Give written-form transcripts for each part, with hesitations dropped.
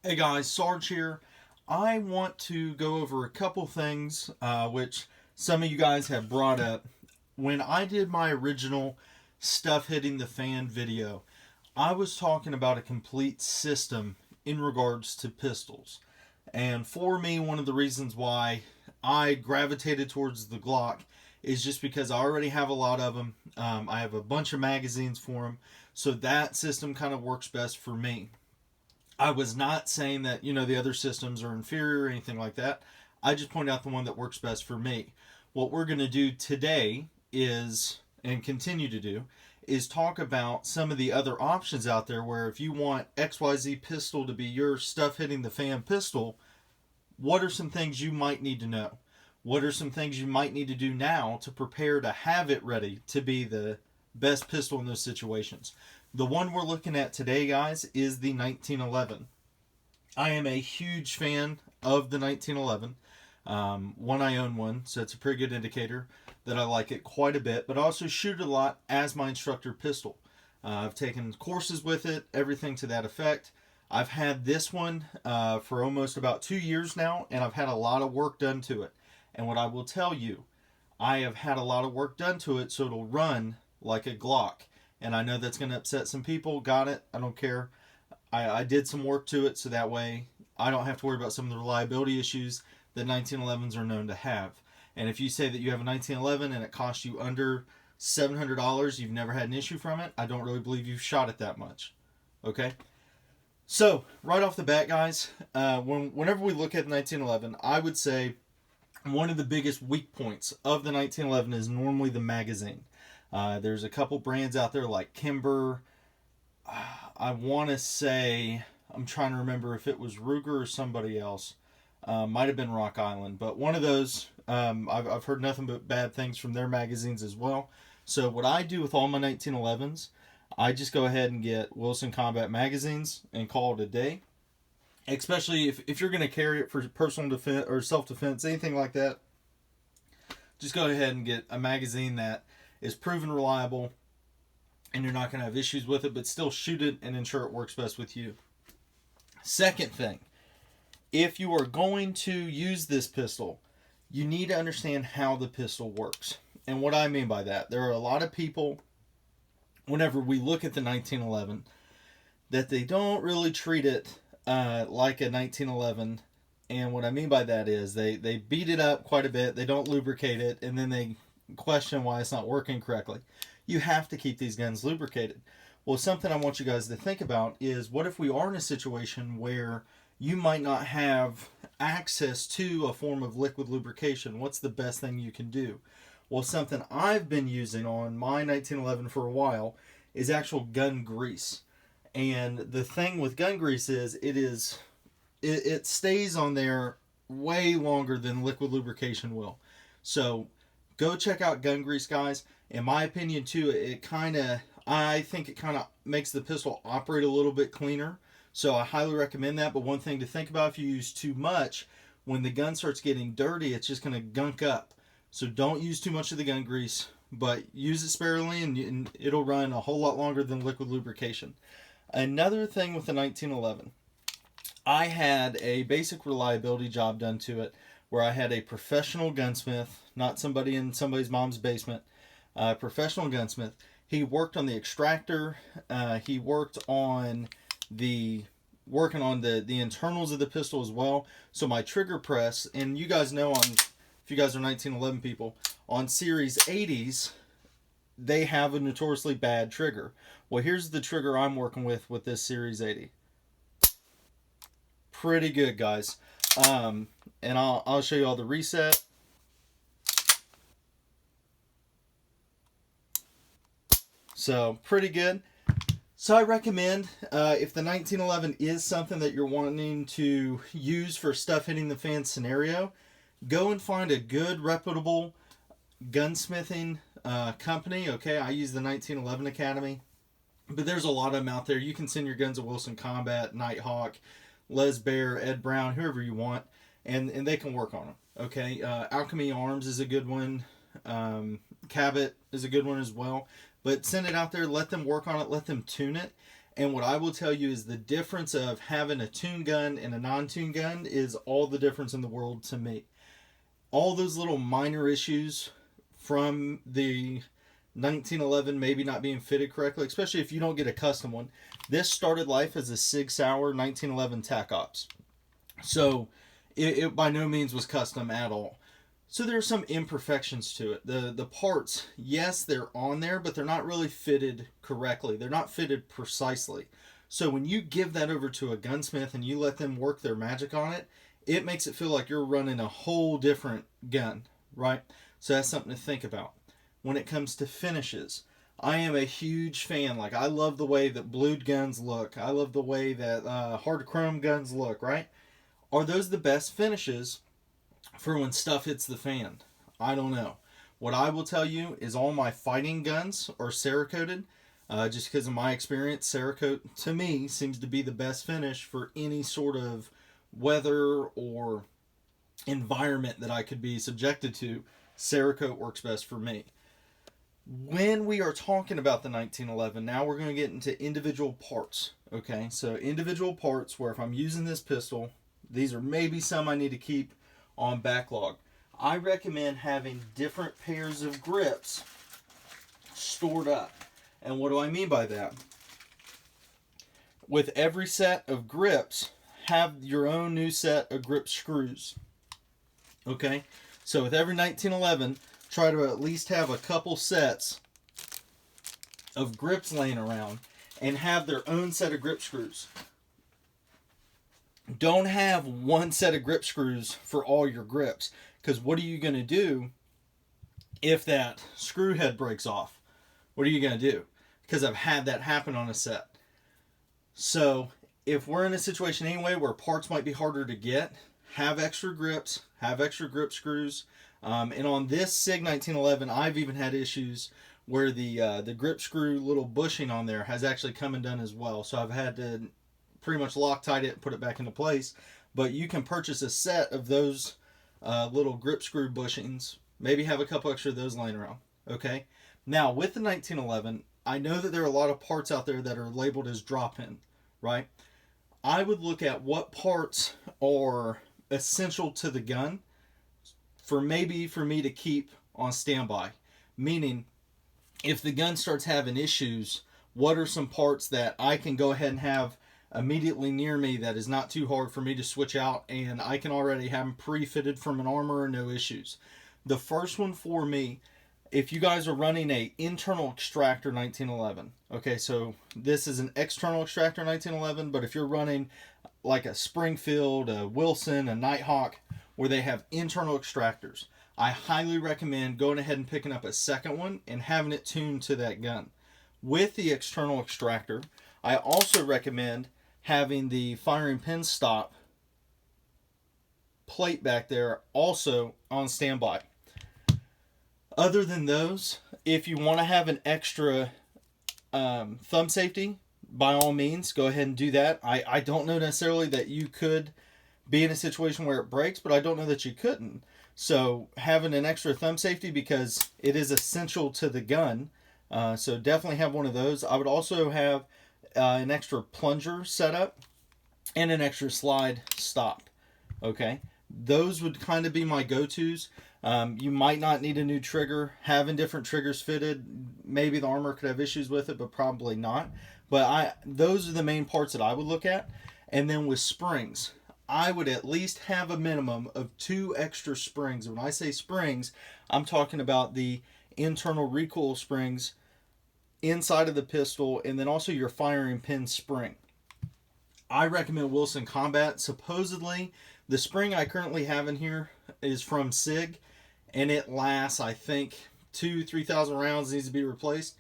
Hey guys, Sarge here. I want to go over a couple things which some of you guys have brought up. When I did my original stuff hitting the fan video, I was talking about a complete system in regards to pistols. And for me, one of the reasons why I gravitated towards the Glock is just because I already have a lot of them. I have a bunch of magazines for them. So that system kind of works best for me. I was not saying that, the other systems are inferior or anything like that. I just point out the one that works best for me. What we're going to do today is, and continue to do, is talk about some of the other options out there where if you want XYZ pistol to be your stuff hitting the fan pistol, what are some things you might need to know? What are some things you might need to do now to prepare to have it ready to be the best pistol in those situations? The one we're looking at today, guys, is the 1911. I am a huge fan of the 1911. I own one, so it's a pretty good indicator that I like it quite a bit, but I also shoot it a lot as my instructor pistol. I've taken courses with it, everything to that effect. I've had this one for almost about 2 years now, and I've had a lot of work done to it. And what I will tell you, I have had a lot of work done to it so it'll run like a Glock. And I know that's going to upset some people. Got it. I don't care. I did some work to it so that way I don't have to worry about some of the reliability issues that 1911s are known to have. And if you say that you have a 1911 and it costs you under $700, you've never had an issue from it, I don't really believe you've shot it that much. Okay? So, right off the bat, guys, whenever we look at the 1911, I would say one of the biggest weak points of the 1911 is normally the magazine. There's a couple brands out there like Kimber. I want to say, I'm trying to remember if it was Ruger or somebody else. Might have been Rock Island, but one of those, I've heard nothing but bad things from their magazines as well. So what I do with all my 1911s, I just go ahead and get Wilson Combat magazines and call it a day. Especially if you're going to carry it for personal defense or self-defense, anything like that, just go ahead and get a magazine that is proven reliable and you're not going to have issues with it, but still shoot it and ensure it works best with you. Second thing, if you are going to use this pistol, you need to understand how the pistol works. And what I mean by that, there are a lot of people, whenever we look at the 1911, that they don't really treat it like a 1911. And what I mean by that is they beat it up quite a bit, they don't lubricate it, and then they question why it's not working correctly. You have to keep these guns lubricated. Well, something I want you guys to think about is what if we are in a situation where you might not have access to a form of liquid lubrication? What's the best thing you can do? Well, something I've been using on my 1911 for a while is actual gun grease. And the thing with gun grease is it stays on there way longer than liquid lubrication will. So go check out gun grease, guys. In my opinion, too, I think it kind of makes the pistol operate a little bit cleaner. So I highly recommend that. But one thing to think about, if you use too much, when the gun starts getting dirty, it's just going to gunk up. So don't use too much of the gun grease, but use it sparingly and it'll run a whole lot longer than liquid lubrication. Another thing with the 1911, I had a basic reliability job done to it where I had a professional gunsmith, not somebody in somebody's mom's basement, professional gunsmith. He worked on the extractor. He worked on working on the internals of the pistol as well. So my trigger press, and you guys know if you guys are 1911 people, on Series 80s, they have a notoriously bad trigger. Well, here's the trigger I'm working with this Series 80. Pretty good, guys. And I'll show you all the reset. So, pretty good. So I recommend, if the 1911 is something that you're wanting to use for stuff hitting the fan scenario, go and find a good, reputable gunsmithing company. Okay, I use the 1911 Academy, but there's a lot of them out there. You can send your guns to Wilson Combat, Nighthawk, Les Bear, Ed Brown, whoever you want, and they can work on them. Okay, Alchemy Arms is a good one. Cabot is a good one as well. But send it out there, let them work on it, let them tune it, And what I will tell you is the difference of having a tuned gun and a non-tuned gun is all the difference in the world to me. All those little minor issues from the 1911 maybe not being fitted correctly, especially if you don't get a custom one. This started life as a Sig Sauer 1911 Tac Ops. So it by no means was custom at all. So there are some imperfections to it. The parts, yes, they're on there, but they're not really fitted correctly. They're not fitted precisely. So when you give that over to a gunsmith and you let them work their magic on it, it makes it feel like you're running a whole different gun, right? So that's something to think about. When it comes to finishes, I am a huge fan. Like, I love the way that blued guns look. I love the way that hard chrome guns look, right? Are those the best finishes for when stuff hits the fan? I don't know. What I will tell you is all my fighting guns are Cerakoted. Just because of my experience, Cerakote to me seems to be the best finish for any sort of weather or environment that I could be subjected to. Cerakote works best for me. When we are talking about the 1911, now we're going to get into individual parts. Okay, so individual parts where if I'm using this pistol, these are maybe some I need to keep on backlog. I recommend having different pairs of grips stored up. And what do I mean by that? With every set of grips, have your own new set of grip screws. Okay? So with every 1911, try to at least have a couple sets of grips laying around and have their own set of grip screws. Don't have one set of grip screws for all your grips, because what are you going to do if that screw head breaks off? What are you going to do? Because I've had that happen on a set. So if we're in a situation anyway where parts might be harder to get, have extra grips, have extra grip screws. And on this SIG 1911, I've even had issues where the grip screw little bushing on there has actually come undone as well. So I've had to pretty much Loctite it and put it back into place. But you can purchase a set of those little grip screw bushings. Maybe have a couple extra of those laying around. Okay. Now with the 1911, I know that there are a lot of parts out there that are labeled as drop-in, right? I would look at what parts are essential to the gun for me to keep on standby. Meaning, if the gun starts having issues, what are some parts that I can go ahead and have immediately near me that is not too hard for me to switch out, and I can already have them pre-fitted from an armor, no issues. The first one for me, if you guys are running a internal extractor 1911, okay, so this is an external extractor 1911, but if you're running like a Springfield, a Wilson, a Nighthawk, where they have internal extractors, I highly recommend going ahead and picking up a second one and having it tuned to that gun. With the external extractor, I also recommend having the firing pin stop plate back there also on standby. Other than those, if you want to have an extra thumb safety, by all means, go ahead and do that. I don't know necessarily that you could be in a situation where it breaks, but I don't know that you couldn't. So having an extra thumb safety, because it is essential to the gun, so definitely have one of those. I would also have an extra plunger setup and an extra slide stop. Okay, those would kind of be my go-tos. You might not need a new trigger. Having different triggers fitted, maybe the armor could have issues with it, but probably not. But those are the main parts that I would look at. And then with springs, I would at least have a minimum of 2 extra springs. When I say springs, I'm talking about the internal recoil springs inside of the pistol, and then also your firing pin spring. I recommend Wilson Combat. Supposedly, the spring I currently have in here is from SIG, and it lasts, I think, 2,000-3,000 rounds, needs to be replaced.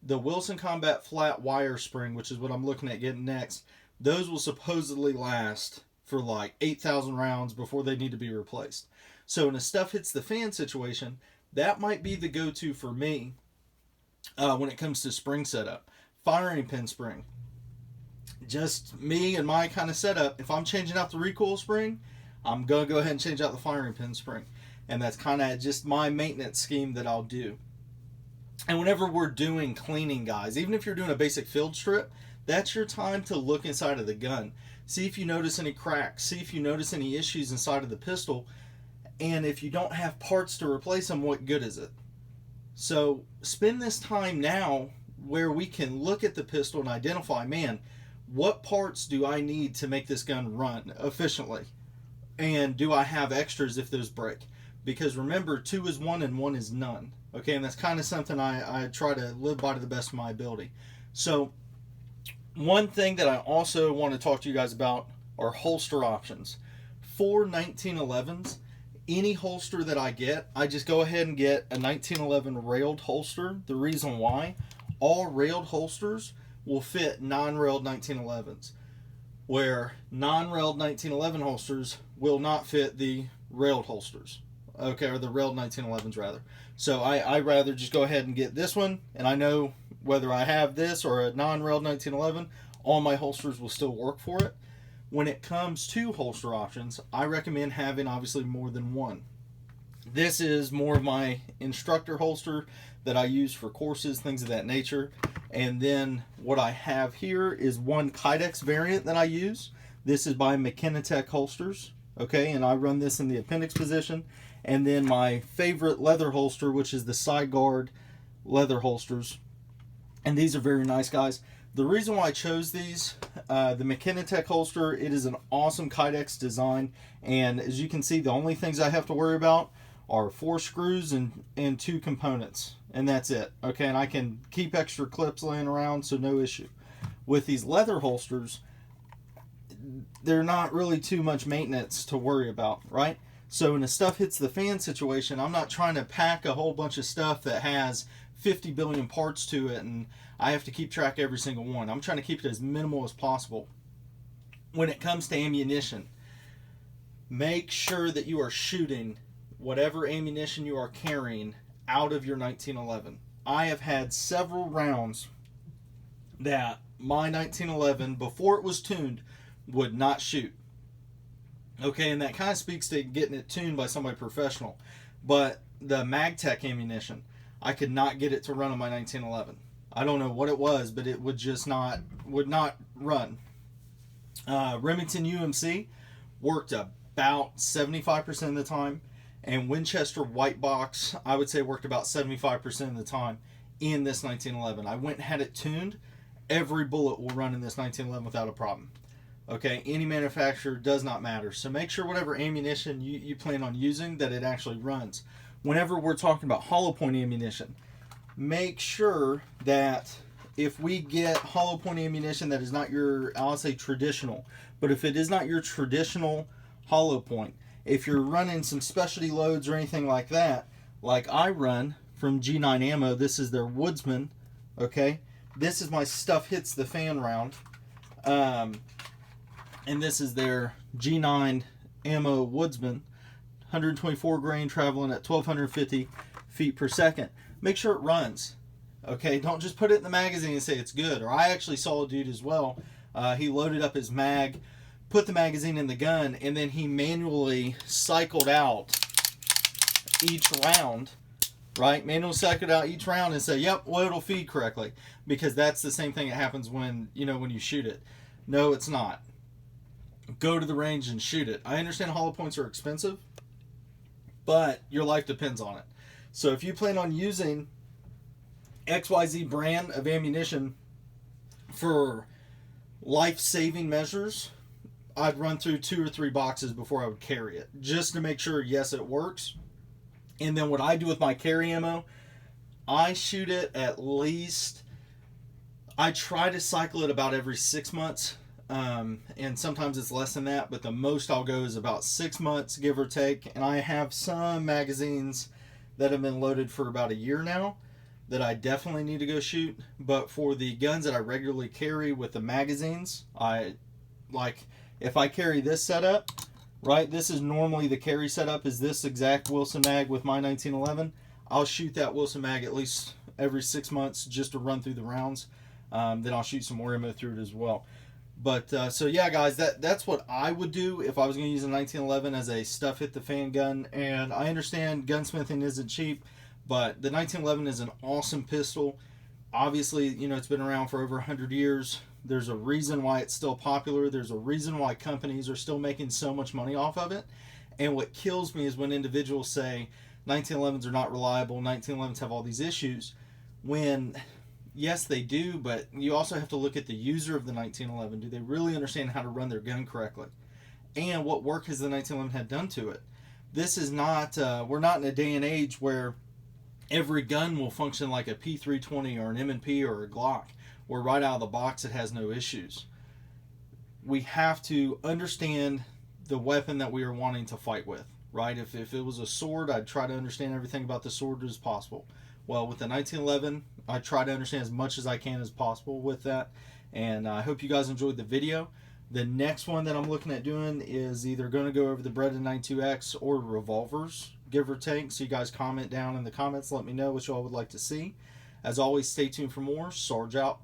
The Wilson Combat flat wire spring, which is what I'm looking at getting next, those will supposedly last for like 8,000 rounds before they need to be replaced. So in a stuff hits the fan situation, that might be the go-to for me when it comes to spring setup. Firing pin spring. Just me and my kind of setup. If I'm changing out the recoil spring, I'm going to go ahead and change out the firing pin spring. And that's kind of just my maintenance scheme that I'll do. And whenever we're doing cleaning, guys, even if you're doing a basic field strip, that's your time to look inside of the gun. See if you notice any cracks. See if you notice any issues inside of the pistol. And if you don't have parts to replace them, what good is it? So spend this time now where we can look at the pistol and identify, man, what parts do I need to make this gun run efficiently? And do I have extras if those break? Because remember, 2 is 1 and 1 is none. Okay, and that's kind of something I try to live by to the best of my ability. So one thing that I also want to talk to you guys about are holster options. For 1911s, any holster that I get, I just go ahead and get a 1911 railed holster. The reason why, all railed holsters will fit non-railed 1911s, where non-railed 1911 holsters will not fit the railed holsters. Okay, or the railed 1911s rather. So I rather just go ahead and get this one, and I know whether I have this or a non-railed 1911, all my holsters will still work for it. When it comes to holster options, I recommend having obviously more than one. This is more of my instructor holster that I use for courses, things of that nature. And then what I have here is one Kydex variant that I use. This is by McKinney Holsters, okay, and I run this in the appendix position. And then my favorite leather holster, which is the side guard leather holsters. And these are very nice, guys. The reason why I chose these, the McKinney holster, it is an awesome Kydex design. And as you can see, the only things I have to worry about are 4 screws and 2 components. And that's it. Okay, and I can keep extra clips laying around, so no issue. With these leather holsters, they're not really too much maintenance to worry about, right? So when the stuff hits the fan situation, I'm not trying to pack a whole bunch of stuff that has 50 billion parts to it and I have to keep track of every single one. I'm trying to keep it as minimal as possible. When it comes to ammunition, make sure that you are shooting whatever ammunition you are carrying out of your 1911. I have had several rounds that my 1911, before it was tuned, would not shoot. Okay, and that kind of speaks to getting it tuned by somebody professional. But the MagTech ammunition, I could not get it to run on my 1911. I don't know what it was, but it would just not run. Remington UMC worked about 75% of the time, and Winchester White Box, I would say, worked about 75% of the time in this 1911. I went and had it tuned. Every bullet will run in this 1911 without a problem. Okay, any manufacturer, does not matter. So make sure whatever ammunition you plan on using, that it actually runs. Whenever we're talking about hollow point ammunition, make sure that if we get hollow point ammunition that is not your, I'll say traditional, but if it is not your traditional hollow point, if you're running some specialty loads or anything like that, like I run from G9 Ammo, this is their Woodsman, okay? This is my stuff hits the fan round. And this is their G9 Ammo Woodsman, 124 grain, traveling at 1250 feet per second. Make sure it runs. Okay, don't just put it in the magazine and say it's good. Or I actually saw a dude as well. He loaded up his mag, put the magazine in the gun, and then he manually cycled out each round. Right? Manually cycled out each round and say, yep, well, it'll feed correctly. Because that's the same thing that happens when you shoot it. No, it's not. Go to the range and shoot it. I understand hollow points are expensive, but your life depends on it. So if you plan on using XYZ brand of ammunition for life-saving measures, I'd run through 2 or 3 boxes before I would carry it, just to make sure, yes, it works. And then what I do with my carry ammo, I shoot it at least, I try to cycle it about every 6 months. And sometimes it's less than that, but the most I'll go is about 6 months, give or take. And I have some magazines that have been loaded for about a year now that I definitely need to go shoot. But for the guns that I regularly carry with the magazines, if I carry this setup, right, this is normally the carry setup is this exact Wilson mag with my 1911. I'll shoot that Wilson mag at least every 6 months just to run through the rounds. Then I'll shoot some more ammo through it as well. But, so yeah, guys, that's what I would do if I was going to use a 1911 as a stuff hit the fan gun. And I understand gunsmithing isn't cheap, but the 1911 is an awesome pistol. Obviously, it's been around for over 100 years. There's a reason why it's still popular. There's a reason why companies are still making so much money off of it. And what kills me is when individuals say 1911s are not reliable, 1911s have all these issues, when yes, they do, but you also have to look at the user of the 1911. Do they really understand how to run their gun correctly? And what work has the 1911 had done to it? This is not, we're not in a day and age where every gun will function like a P320 or an M&P or a Glock, where right out of the box it has no issues. We have to understand the weapon that we are wanting to fight with, right? If it was a sword, I'd try to understand everything about the sword as possible. Well, with the 1911, I try to understand as much as I can as possible with that. And I hope you guys enjoyed the video. The next one that I'm looking at doing is either going to go over the Beretta 92X or revolvers, give or take. So you guys comment down in the comments. Let me know what you all would like to see. As always, stay tuned for more. Sarge out.